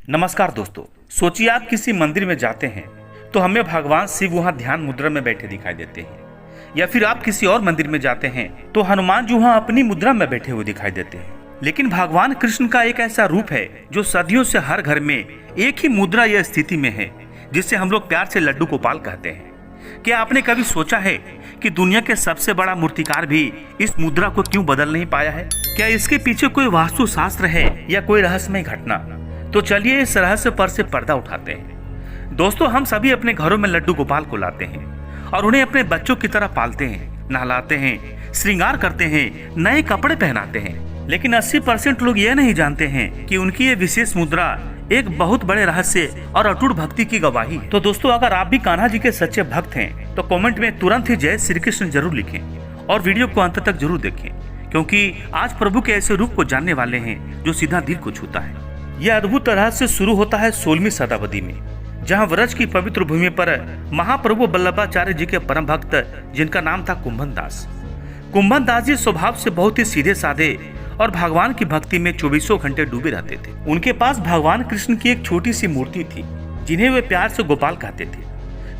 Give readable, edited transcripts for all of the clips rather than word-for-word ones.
नमस्कार दोस्तों, सोचिए आप किसी मंदिर में जाते हैं तो हमें भगवान शिव वहां ध्यान मुद्रा में बैठे दिखाई देते हैं, या फिर आप किसी और मंदिर में जाते हैं तो हनुमान जी वहां अपनी मुद्रा में बैठे हुए दिखाई देते हैं। लेकिन भगवान कृष्ण का एक ऐसा रूप है जो सदियों से हर घर में एक ही मुद्रा या स्थिति में है, जिससे हम लोग प्यार से लड्डू गोपाल कहते हैं। क्या आपने कभी सोचा है कि दुनिया के सबसे बड़ा मूर्तिकार भी इस मुद्रा को क्यों बदल नहीं पाया है? क्या इसके पीछे कोई वास्तु शास्त्र है या कोई रहस्यमय घटना? तो चलिए इस रहस्य पर से पर्दा उठाते हैं। दोस्तों, हम सभी अपने घरों में लड्डू गोपाल को लाते हैं और उन्हें अपने बच्चों की तरह पालते हैं, नहलाते हैं, श्रृंगार करते हैं, नए कपड़े पहनाते हैं। लेकिन 80% लोग यह नहीं जानते हैं कि उनकी ये विशेष मुद्रा एक बहुत बड़े रहस्य और अटूट भक्ति की गवाही है। तो दोस्तों, अगर आप भी कान्हा जी के सच्चे भक्त हैं तो कमेंट में तुरंत ही जय श्री कृष्ण जरूर लिखें और वीडियो को अंत तक जरूर देखें, क्योंकि आज प्रभु के ऐसे रूप को जानने वाले हैं जो सीधा दिल को छूता है। यह अद्भुत रहस्य शुरू होता है 16वीं शताब्दी में, जहां व्रज की पवित्र भूमि पर महाप्रभु वल्लभाचार्य जी के परम भक्त, जिनका नाम था कुंभन दास। कुंभन दास जी स्वभाव से बहुत ही सीधे साधे और भगवान की भक्ति में 24 घंटे डूबे रहते थे। उनके पास भगवान कृष्ण की एक छोटी सी मूर्ति थी, जिन्हें वे प्यार से गोपाल कहते थे।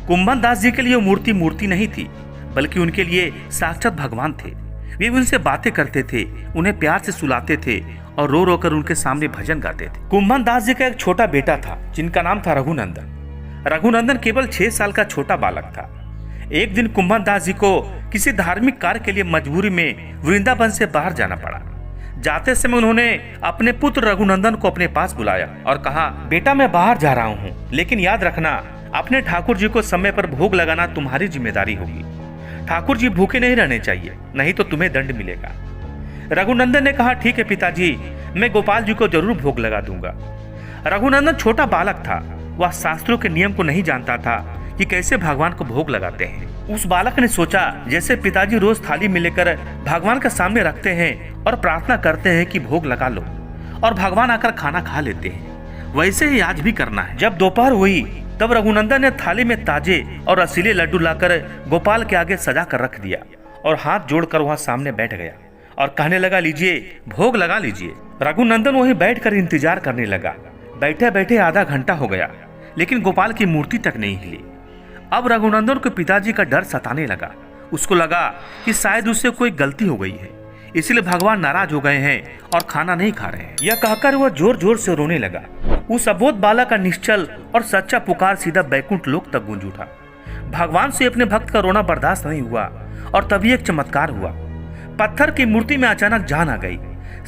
कुंभन दास जी के लिए मूर्ति नहीं थी, बल्कि उनके लिए साक्षात भगवान थे। वे उनसे बातें करते थे, उन्हें प्यार से सुलाते थे और रो रो कर उनके सामने भजन गाते थे। कुंभन दास जी का एक छोटा बेटा था, जिनका नाम था रघुनंदन। रघुनंदन केवल 6 साल का छोटा बालक था। एक दिन कुंभन दास जी को किसी धार्मिक कार्य के लिए मजबूरी में वृंदावन से बाहर जाना पड़ा। जाते समय उन्होंने अपने पुत्र रघुनंदन को अपने पास बुलाया और कहा, बेटा मैं बाहर जा रहा हूँ, लेकिन याद रखना अपने ठाकुर जी को समय पर भोग लगाना तुम्हारी जिम्मेदारी होगी। ठाकुर जी भूखे नहीं रहने चाहिए, नहीं तो तुम्हें दंड मिलेगा। रघुनंदन ने कहा, ठीक है पिताजी, मैं गोपाल जी को जरूर भोग लगा दूंगा। रघुनंदन छोटा बालक था, वह शास्त्रों के नियम को नहीं जानता था कि कैसे भगवान को भोग लगाते हैं। उस बालक ने सोचा, जैसे पिताजी रोज थाली में लेकर भगवान के सामने रखते हैं और प्रार्थना करते हैं कि भोग लगा लो, और भगवान आकर खाना खा लेते हैं, वैसे ही आज भी करना है। जब दोपहर हुई तब रघुनंदन ने थाली में ताजे और रसीले लड्डू लाकर गोपाल के आगे सजा कर रख दिया और हाथ जोड़कर वहां सामने बैठ गया और कहने लगा, लीजिए भोग लगा लीजिए। रघुनंदन वहीं बैठकर इंतजार करने लगा। बैठे बैठे आधा घंटा हो गया, लेकिन गोपाल की मूर्ति तक नहीं हिली। अब रघुनंदन को पिताजी का डर सताने लगा। उसको लगा कि शायद उससे कोई गलती हो गई है, इसलिए भगवान नाराज हो गए हैं और खाना नहीं खा रहे हैं। यह कहकर वह जोर जोर से रोने लगा। उस अबोध बालक का निश्चल और सच्चा पुकार सीधा बैकुंठ लोक तक गूंज उठा। भगवान से अपने भक्त का रोना बर्दाश्त नहीं हुआ और तभी एक चमत्कार हुआ। पत्थर की मूर्ति में अचानक जान आ गई।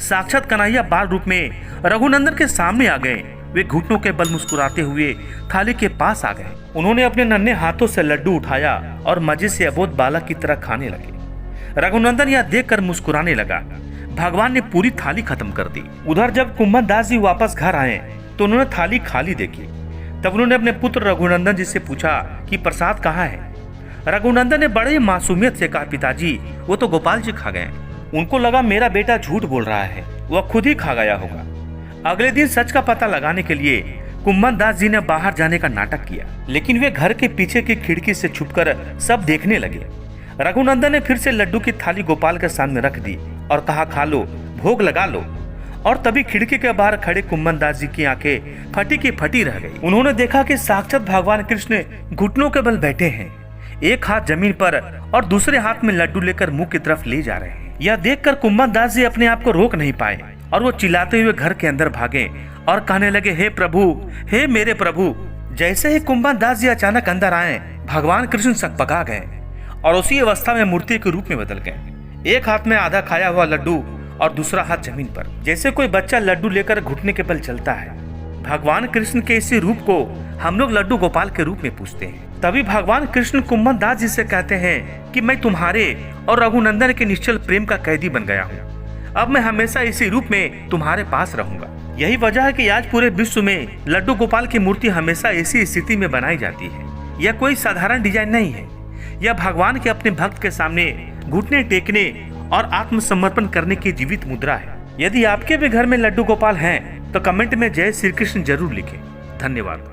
साक्षात कन्हैया बाल रूप में रघुनंदन के सामने आ गए। वे घुटनों के बल मुस्कुराते हुए थाली के पास आ गए। उन्होंने अपने नन्हे हाथों से लड्डू उठाया और मजे से अबोध बालक की तरह खाने लगे। रघुनंदन यह देखकर मुस्कुराने लगा। भगवान ने पूरी थाली खत्म कर दी। उधर जब कुंभन दास जी वापस घर आए तो उन्होंने थाली खाली देखी। तब उन्होंने अपने पुत्र रघुनंदन जी से पूछा कि प्रसाद कहाँ है। रघुनंदन ने बड़े मासूमियत से कहा, पिताजी वो तो गोपाल जी खा गए। उनको लगा मेरा बेटा झूठ बोल रहा है, वह खुद ही खा गया होगा। अगले दिन सच का पता लगाने के लिए कुंभन दास जी ने बाहर जाने का नाटक किया, लेकिन वे घर के पीछे की खिड़की से छुपकर सब देखने लगे। रघुनंदन ने फिर से लड्डू की थाली गोपाल के सामने रख दी और कहा, खा लो, भोग लगा लो। और तभी खिड़की के बाहर खड़े कुंभन दास जी की आंखें फटी की फटी रह गई। उन्होंने देखा कि साक्षात भगवान कृष्ण घुटनों के बल बैठे हैं, एक हाथ जमीन पर और दूसरे हाथ में लड्डू लेकर मुंह की तरफ ले जा रहे हैं। यह देखकर कुंभन दास जी अपने आप को रोक नहीं पाए और वो चिल्लाते हुए घर के अंदर भागे और कहने लगे, हे प्रभु, हे मेरे प्रभु। जैसे ही कुंभन दास जी अचानक अंदर आए, भगवान कृष्ण सकपका गए और उसी अवस्था में मूर्ति के रूप में बदल गए। एक हाथ में आधा खाया हुआ लड्डू और दूसरा हाथ जमीन पर, जैसे कोई बच्चा लड्डू लेकर घुटने के बल चलता है। भगवान कृष्ण के इसी रूप को हम लोग लड्डू गोपाल के रूप में पूजते हैं। तभी भगवान कृष्ण कुंभन दास जी से कहते हैं कि मैं तुम्हारे और रघुनंदन के निश्चल प्रेम का कैदी बन गया हूँ। अब मैं हमेशा इसी रूप में तुम्हारे पास रहूंगा। यही वजह है कि आज पूरे विश्व में लड्डू गोपाल की मूर्ति हमेशा ऐसी स्थिति में बनाई जाती है। यह कोई साधारण डिजाइन नहीं है, यह भगवान के अपने भक्त के सामने घुटने टेकने और आत्मसमर्पण करने की जीवित मुद्रा है। यदि आपके भी घर में लड्डू गोपाल हैं तो कमेंट में जय श्री कृष्ण जरूर लिखें। धन्यवाद।